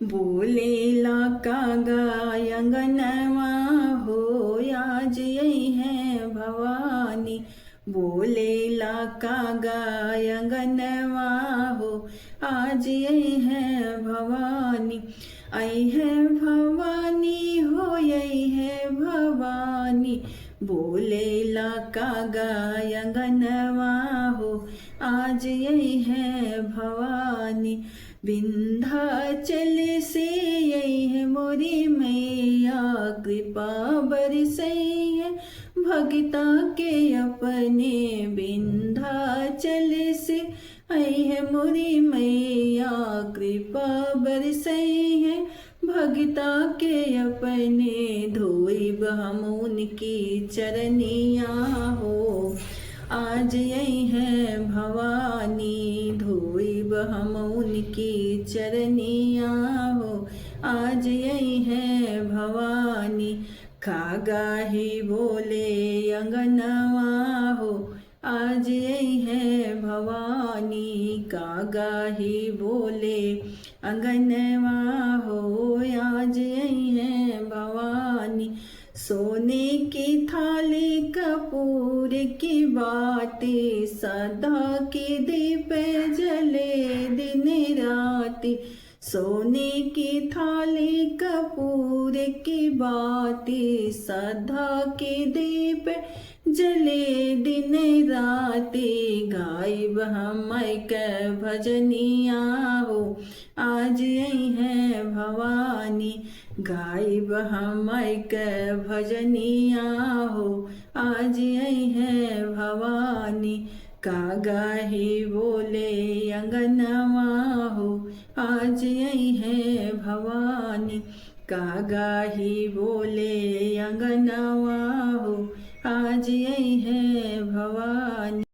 बोलेला कागा अंगनवा हो, आज यही है भवानी। बोलेला कागा अंगनवा हो, आज यही है भवानी। आई है भवानी हो, यही है भवानी। बोलेला कागा अंगनवा हो, आज यही है भवानी। विंध्याचल से यही है मोरी मैया, कृपा बरसई है भगिता के अपने। विंध्याचल से आई है मोरी मैया, कृपा बरसई है भगिता के अपने। धोइब हम उनकी चरनिया हो, आज यही है भवानी। धोइब हम उनकी चरनिया हो, आज यही है भवानी। कागा ही बोले अंगनवा हो, आज यही है भवानी। कागा ही बोले अंगनवा हो, आज यही है भवानी। सोने की थाली कपूर की बाती, सदा के दीप जले दिन राति। सोने की थाली कपूर की बाती, सदा के दीप जले दिन राति। गायब हम के भजनिया हो, आज यही है भवानी। गायब हम के भजनिया हो, आज यही है भवानी। कागा ही बोले अंगनवा हो, आज यही है भवानी। कागा ही बोले अंगनवा हो, आज यही है भवानी।